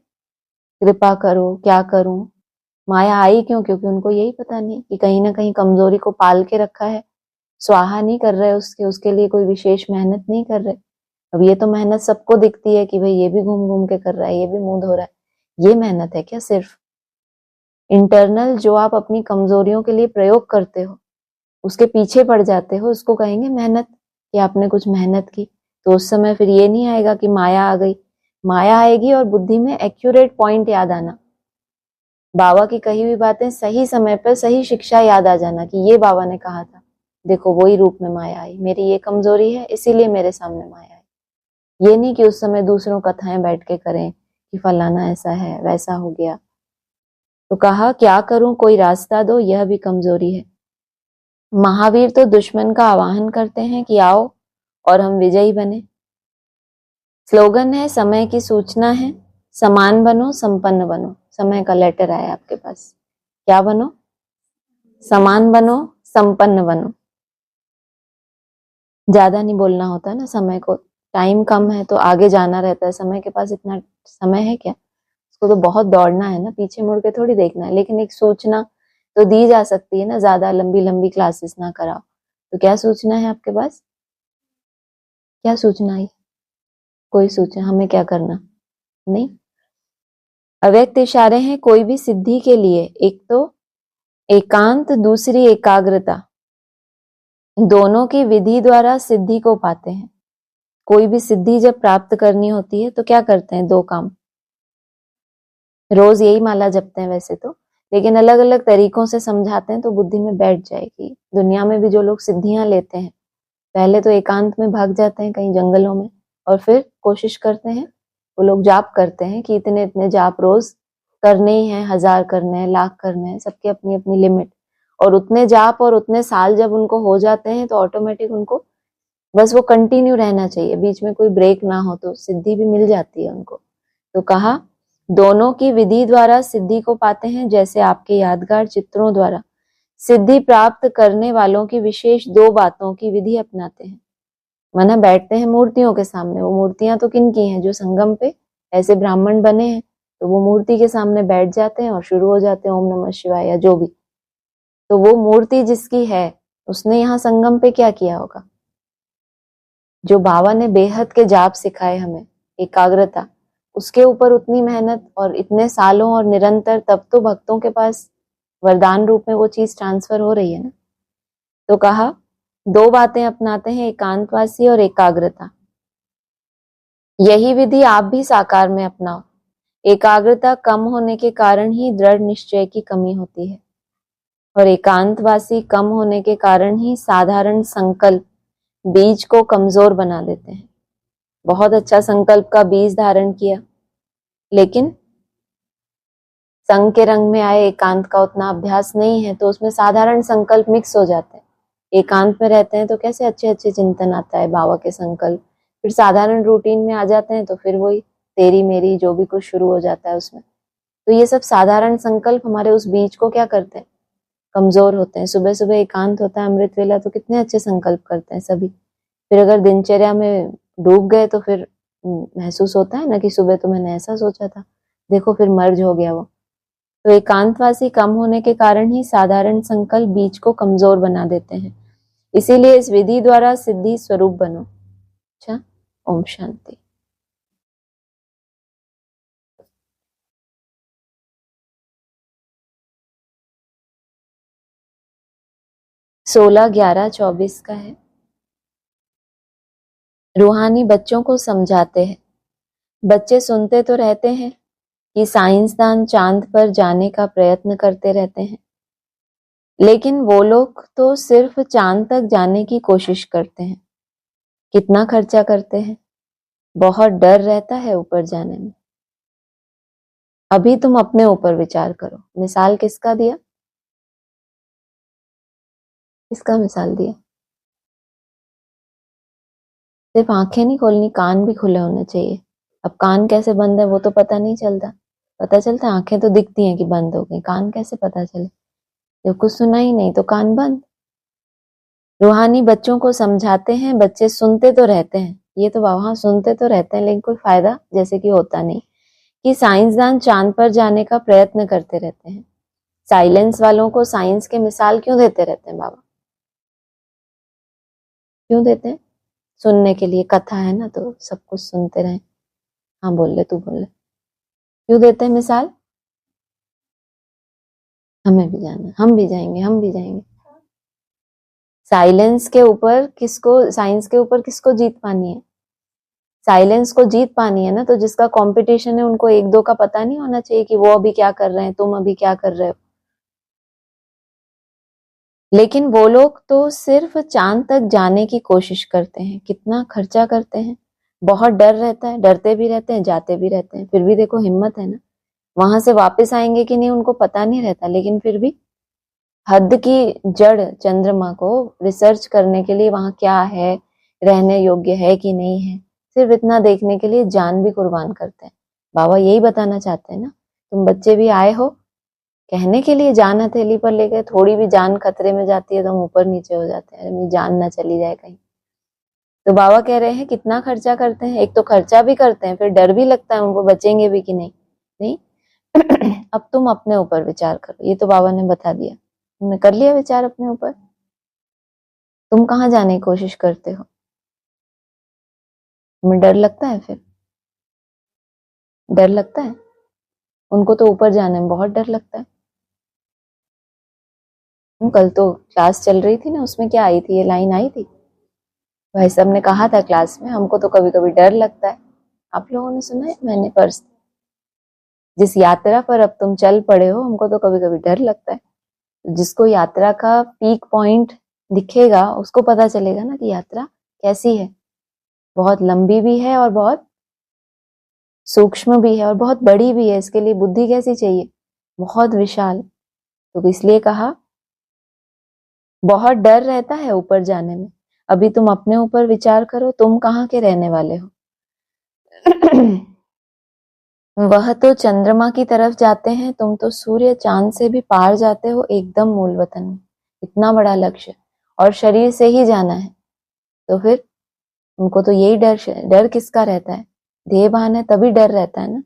कृपा करो, क्या करूं। माया आई क्यों, क्योंकि उनको यही पता नहीं कि कहीं ना कहीं कमजोरी को पाल के रखा है, स्वाहा नहीं कर रहे उसके लिए कोई विशेष मेहनत नहीं कर रहे। अब ये तो मेहनत सबको दिखती है कि भाई ये भी घूम घूम के कर रहा है, ये भी मुंह धो रहा है, ये मेहनत है क्या? सिर्फ इंटरनल जो आप अपनी कमजोरियों के लिए प्रयोग करते हो, उसके पीछे पड़ जाते हो, उसको कहेंगे मेहनत, कि आपने कुछ मेहनत की। तो उस समय फिर ये नहीं आएगा कि माया आ गई। माया आएगी और बुद्धि में एक्यूरेट पॉइंट याद आना, बाबा की कही हुई बातें सही समय पर सही शिक्षा याद आ जाना कि ये बाबा ने कहा था, देखो वही रूप में माया आई, मेरी ये कमजोरी है इसीलिए मेरे सामने माया आई। ये नहीं कि उस समय दूसरों कथाएं बैठ के करें कि फलाना ऐसा है वैसा हो गया। तो कहा क्या करूं, कोई रास्ता दो, यह भी कमजोरी है। महावीर तो दुश्मन का आवाहन करते हैं कि आओ और हम विजयी बने। स्लोगन है, समय की सूचना है, समान बनो, संपन्न बनो। समय का लेटर आया आपके पास, क्या बनो, समान बनो, संपन्न बनो। ज्यादा नहीं बोलना होता ना समय को, टाइम कम है तो आगे जाना रहता है, समय के पास इतना समय है क्या, उसको तो बहुत दौड़ना है ना, पीछे मुड़ के थोड़ी देखना है। लेकिन एक सूचना तो दी जा सकती है ना, ज्यादा लंबी लंबी क्लासेस ना कराओ। तो क्या सूचना है आपके पास, क्या सूचना है? कोई सूचना, हमें क्या करना नहीं। अव्यक्त इशारे हैं कोई भी सिद्धि के लिए, एक तो एकांत, दूसरी एकाग्रता, दोनों की विधि द्वारा सिद्धि को पाते हैं। कोई भी सिद्धि जब प्राप्त करनी होती है तो क्या करते हैं, दो काम। रोज यही माला जपते हैं वैसे तो, लेकिन अलग अलग तरीकों से समझाते हैं तो बुद्धि में बैठ जाएगी। दुनिया में भी जो लोग सिद्धियां लेते हैं, पहले तो एकांत में भाग जाते हैं कहीं जंगलों में, और फिर कोशिश करते हैं, वो लोग जाप करते हैं कि इतने इतने जाप रोज करने ही हैं, 1000 करने हैं, लाख करने हैं, सबकी अपनी अपनी लिमिट। और उतने जाप और उतने साल जब उनको हो जाते हैं तो ऑटोमेटिक उनको बस वो कंटिन्यू रहना चाहिए, बीच में कोई ब्रेक ना हो, तो सिद्धि भी मिल जाती है उनको। तो कहा दोनों की विधि द्वारा सिद्धि को पाते हैं, जैसे आपके यादगार चित्रों द्वारा सिद्धि प्राप्त करने वालों की विशेष दो बातों की विधि अपनाते हैं। माना बैठते हैं मूर्तियों के सामने, वो मूर्तियां तो किन की हैं, जो संगम पे ऐसे ब्राह्मण बने हैं, तो वो मूर्ति के सामने बैठ जाते हैं और शुरू हो जाते हैं ओम नमः शिवाय या जो भी। तो वो मूर्ति जिसकी है, उसने यहाँ संगम पे क्या किया होगा, जो बाबा ने बेहद के जाप सिखाए हमें, एकाग्रता, उसके ऊपर उतनी मेहनत और इतने सालों और निरंतर, तब तो भक्तों के पास वरदान रूप में वो चीज ट्रांसफर हो रही है ना। तो कहा दो बातें अपनाते हैं, एकांतवासी और एकाग्रता। यही विधि आप भी साकार में अपनाओ। एकाग्रता कम होने के कारण ही दृढ़ निश्चय की कमी होती है, और एकांतवासी कम होने के कारण ही साधारण संकल्प बीज को कमजोर बना देते हैं। बहुत अच्छा संकल्प का बीज धारण किया, लेकिन संग के रंग में आए, एकांत का उतना अभ्यास नहीं है, तो उसमें साधारण संकल्प मिक्स हो जाते हैं। एकांत में रहते हैं तो कैसे अच्छे अच्छे चिंतन आता है, बाबा के संकल्प, फिर साधारण रूटीन में आ जाते हैं तो फिर वही तेरी मेरी जो भी कुछ शुरू हो जाता है उसमें। तो ये सब साधारण संकल्प हमारे उस बीज को क्या करते हैं, कमजोर होते हैं। सुबह सुबह एकांत होता है अमृत वेला, तो कितने अच्छे संकल्प करते हैं सभी, फिर अगर दिनचर्या में डूब गए तो फिर महसूस होता है ना कि सुबह तो मैंने ऐसा सोचा था, देखो फिर मर्ज हो गया वो। तो एकांतवासी कम होने के कारण ही साधारण संकल्प बीज को कमजोर बना देते हैं, इसीलिए इस विधि द्वारा सिद्धि स्वरूप बनो। अच्छा, ओम शांति। 16/11/24 का है। रूहानी बच्चों को समझाते हैं। बच्चे सुनते तो रहते हैं कि साइंसदान चांद पर जाने का प्रयत्न करते रहते हैं, लेकिन वो लोग तो सिर्फ चांद तक जाने की कोशिश करते हैं। कितना खर्चा करते हैं, बहुत डर रहता है ऊपर जाने में। अभी तुम अपने ऊपर विचार करो। मिसाल किसका दिया? किसका मिसाल दिया? सिर्फ आंखें नहीं खोलनी, कान भी खुले होने चाहिए। अब कान कैसे बंद है वो तो पता नहीं चलता। पता चलता है आंखें तो दिखती हैं कि बंद हो गई, कान कैसे पता चले? जब कुछ सुना ही नहीं तो कान बंद। रूहानी बच्चों को समझाते हैं, बच्चे सुनते तो रहते हैं। ये तो वहां सुनते तो रहते हैं, लेकिन कोई फायदा जैसे कि होता नहीं। कि साइंसदान चांद पर जाने का प्रयत्न करते रहते हैं। साइलेंस वालों को साइंस के मिसाल क्यों देते रहते हैं बाबा? क्यों देते हैं? सुनने के लिए, कथा है ना तो सब कुछ सुनते रहे। हाँ बोल ले, तू बोल ले। क्यों देते हैं मिसाल? हमें भी जाना है, हम भी जाएंगे, हम भी जाएंगे। साइलेंस के ऊपर किसको, साइंस के ऊपर किसको जीत पानी है? साइलेंस को जीत पानी है ना, तो जिसका कंपटीशन है उनको एक दो का पता नहीं होना चाहिए कि वो अभी क्या कर रहे हैं, तुम अभी क्या कर रहे हो। लेकिन वो लोग तो सिर्फ चांद तक जाने की कोशिश करते हैं। कितना खर्चा करते हैं, बहुत डर रहता है, डरते भी रहते हैं, जाते भी रहते हैं, फिर भी देखो हिम्मत है ना। वहां से वापस आएंगे कि नहीं उनको पता नहीं रहता, लेकिन फिर भी हद की जड़ चंद्रमा को रिसर्च करने के लिए वहां क्या है, रहने योग्य है कि नहीं है, सिर्फ इतना देखने के लिए जान भी कुर्बान करते हैं। बाबा यही बताना चाहते हैं ना। तुम बच्चे भी आए हो कहने के लिए, जान हथेली पर लेकर, थोड़ी भी जान खतरे में जाती है तो हम ऊपर नीचे हो जाते हैं, मेरी जान ना चली जाए कहीं। तो बाबा कह रहे हैं कितना खर्चा करते हैं। एक तो खर्चा भी करते हैं, फिर डर भी लगता है उनको बचेंगे भी कि नहीं। नहीं अब तुम अपने ऊपर विचार करो। ये तो बाबा ने बता दिया, तुमने कर लिया विचार अपने ऊपर। तुम कहाँ जाने की कोशिश करते हो? तुम्हें डर लगता है? फिर डर लगता है? उनको तो ऊपर जाने में बहुत डर लगता है। कल तो क्लास चल रही थी ना, उसमें क्या आई थी, ये लाइन आई थी। भाई साहब ने कहा था क्लास में, हमको तो कभी कभी डर लगता है। आप लोगों ने सुना है? मैंने पर्स जिस यात्रा पर अब तुम चल पड़े हो, हमको तो कभी कभी डर लगता है। जिसको यात्रा का पीक पॉइंट दिखेगा उसको पता चलेगा ना कि यात्रा कैसी है। बहुत लंबी भी है और बहुत सूक्ष्म भी है और बहुत बड़ी भी है। इसके लिए बुद्धि कैसी चाहिए? बहुत विशाल। तो इसलिए कहा बहुत डर रहता है ऊपर जाने में। अभी तुम अपने ऊपर विचार करो, तुम कहाँ के रहने वाले हो? वह तो चंद्रमा की तरफ जाते हैं, तुम तो सूर्य चांद से भी पार जाते हो, एकदम मूल वतन में। इतना बड़ा लक्ष्य और शरीर से ही जाना है। तो फिर उनको तो यही डर, डर किसका रहता है? देहभान है तभी डर रहता है ना।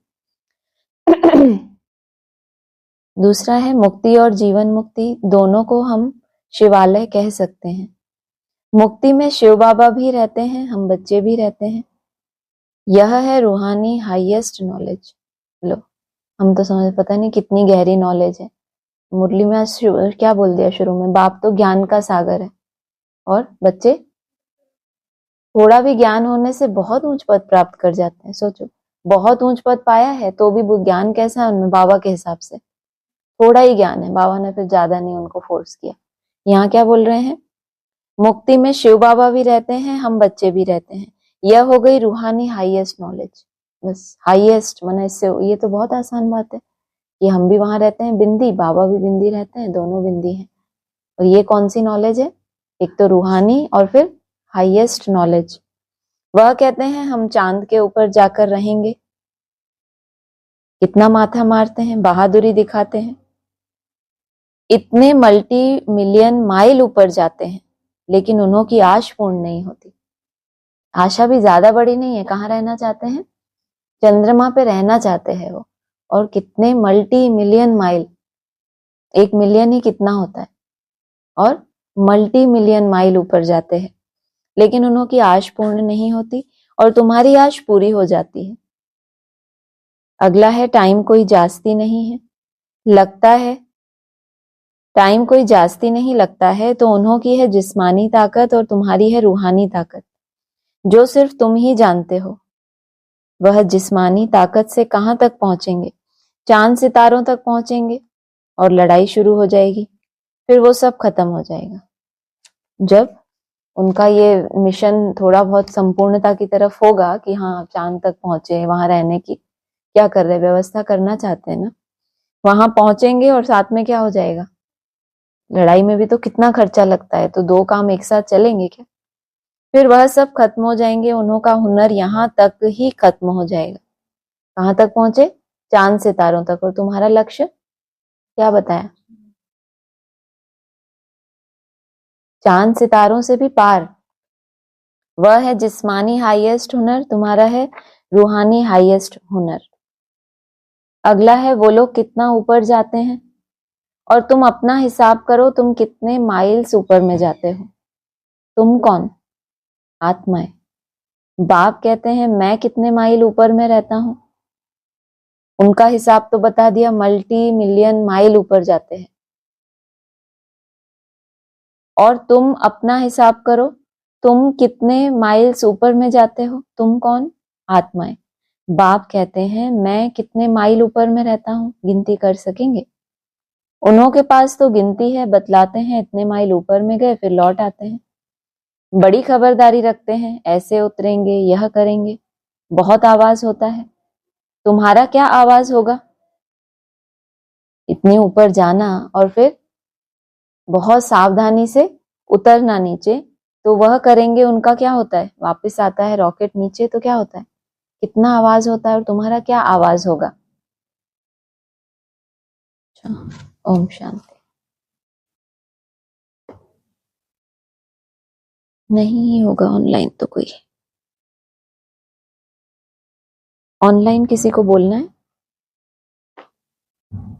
दूसरा है मुक्ति और जीवन मुक्ति, दोनों को हम शिवालय कह सकते हैं। मुक्ति में शिव बाबा भी रहते हैं, हम बच्चे भी रहते हैं। यह है रूहानी हाईएस्ट नॉलेज। लो, हम तो समझ, पता नहीं कितनी गहरी नॉलेज है। मुरली में आज क्या बोल दिया शुरू में, बाप तो ज्ञान का सागर है और बच्चे थोड़ा भी ज्ञान होने से बहुत ऊंच पद प्राप्त कर जाते हैं। सोचो, बहुत ऊंच पद पाया है तो भी वो ज्ञान कैसा है उनमें? बाबा के हिसाब से थोड़ा ही ज्ञान है, बाबा ने फिर ज्यादा नहीं उनको फोर्स किया। यहाँ क्या बोल रहे हैं? मुक्ति में शिव बाबा भी रहते हैं, हम बच्चे भी रहते हैं। यह हो गई रूहानी हाईएस्ट नॉलेज। बस हाईएस्ट माना, इससे ये तो बहुत आसान बात है कि हम भी वहां रहते हैं बिंदी, बाबा भी बिंदी रहते हैं, दोनों बिंदी हैं। और ये कौन सी नॉलेज है? एक तो रूहानी और फिर हाईएस्ट नॉलेज। वह कहते हैं हम चांद के ऊपर जाकर रहेंगे। कितना माथा मारते हैं, बहादुरी दिखाते हैं, इतने मल्टी मिलियन माइल ऊपर जाते हैं, लेकिन उन्हों की आश पूर्ण नहीं होती। आशा भी ज्यादा बड़ी नहीं है। कहाँ रहना चाहते हैं? चंद्रमा पे रहना चाहते हैं वो। और कितने मल्टी मिलियन माइल, 1 मिलियन ही कितना होता है, और मल्टी मिलियन माइल ऊपर जाते हैं, लेकिन उन्हों की आश पूर्ण नहीं होती और तुम्हारी आश पूरी हो जाती है। अगला है टाइम कोई जास्ती नहीं है, लगता है टाइम कोई जास्ती नहीं लगता है, तो उन्हों की है जिस्मानी ताकत और तुम्हारी है रूहानी ताकत। जो सिर्फ तुम ही जानते हो। वह जिस्मानी ताकत से कहां तक पहुंचेंगे? चांद सितारों तक पहुंचेंगे और लड़ाई शुरू हो जाएगी। फिर वो सब खत्म हो जाएगा। जब उनका ये मिशन थोड़ा बहुत संपूर्णता की तरफ होगा कि हाँ चांद तक पहुंचे, वहां रहने की क्या कर रहे, व्यवस्था करना चाहते हैं ना, वहां पहुंचेंगे और साथ में क्या हो जाएगा? लड़ाई में भी तो कितना खर्चा लगता है, तो दो काम एक साथ चलेंगे क्या? फिर वह सब खत्म हो जाएंगे, उन्हों का हुनर यहाँ तक ही खत्म हो जाएगा। कहां तक पहुंचे? चांद सितारों तक। और तुम्हारा लक्ष्य क्या बताया? चांद सितारों से भी पार। वह है जिस्मानी हाईएस्ट हुनर, तुम्हारा है रूहानी हाईएस्ट हुनर। अगला है वो लोग कितना ऊपर जाते हैं, और तुम अपना हिसाब करो, तुम कितने माइल्स ऊपर में जाते हो। तुम कौन? आत्माएं। बाप कहते हैं मैं कितने माइल ऊपर में रहता हूं। उनका हिसाब तो बता दिया, मल्टी मिलियन माइल ऊपर जाते हैं। और तुम अपना हिसाब करो, तुम कितने माइल्स ऊपर में जाते हो। तुम कौन? आत्माएं। बाप कहते हैं मैं कितने माइल ऊपर में रहता हूं, गिनती कर सकेंगे? उन्हों के पास तो गिनती है, बतलाते हैं इतने माइल ऊपर में गए, फिर लौट आते हैं। बड़ी खबरदारी रखते हैं, ऐसे उतरेंगे, यह करेंगे। बहुत आवाज होता है। तुम्हारा क्या आवाज होगा? इतनी ऊपर जाना और फिर बहुत सावधानी से उतरना नीचे। तो वह करेंगे, उनका क्या होता है? वापस आता है रॉकेट नीचे, तो क्या होता है? कितना आवाज होता है, और तुम्हारा क्या आवाज होगा? ओम शांति। नहीं होगा ऑनलाइन तो कोई। ऑनलाइन किसी को बोलना है?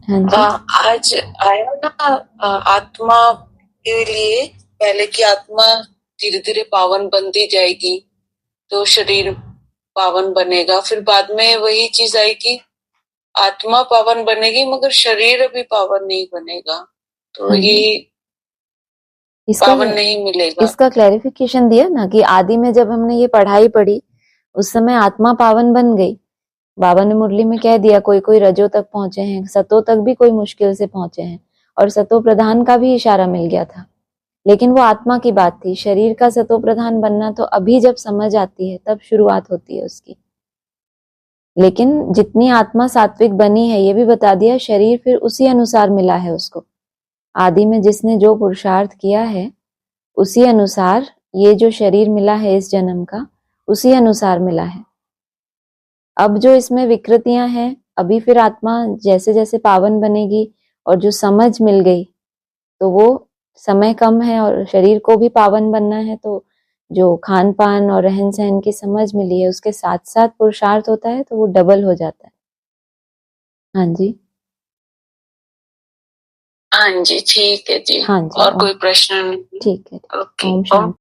हाँ जी। आज आया ना आत्मा के लिए, पहले की आत्मा धीरे धीरे पावन बनती जाएगी तो शरीर पावन बनेगा, फिर बाद में वही चीज आएगी, आत्मा पावन बनेगी मगर शरीर अभी पावन नहीं बनेगा, तो हाँ ये पावन नहीं मिलेगा। इसका क्लैरिफिकेशन दिया ना कि आदि में जब हमने ये पढ़ाई पढ़ी उस समय आत्मा पावन बन गई। बाबा ने मुरली में कह दिया कोई कोई रजो तक पहुंचे हैं, सतो तक भी कोई मुश्किल से पहुंचे हैं, और सतो प्रधान का भी इशारा मिल गया था। लेकिन वो आत्मा की बात थी। शरीर का सतो प्रधान बनना तो अभी जब समझ आती है तब शुरुआत होती है उसकी। लेकिन जितनी आत्मा सात्विक बनी है ये भी बता दिया, शरीर फिर उसी अनुसार मिला है उसको। आदि में जिसने जो पुरुषार्थ किया है उसी अनुसार ये जो शरीर मिला है इस जन्म का, उसी अनुसार मिला है। अब जो इसमें विकृतियां हैं, अभी फिर आत्मा जैसे जैसे पावन बनेगी और जो समझ मिल गई, तो वो समय कम है और शरीर को भी पावन बनना है, तो जो खान पान और रहन सहन की समझ मिली है उसके साथ साथ पुरुषार्थ होता है, तो वो डबल हो जाता है। हाँ जी। हाँ जी, ठीक है जी। हाँ जी। और कोई प्रश्न नहीं? ठीक है। ओके। ओम शांति।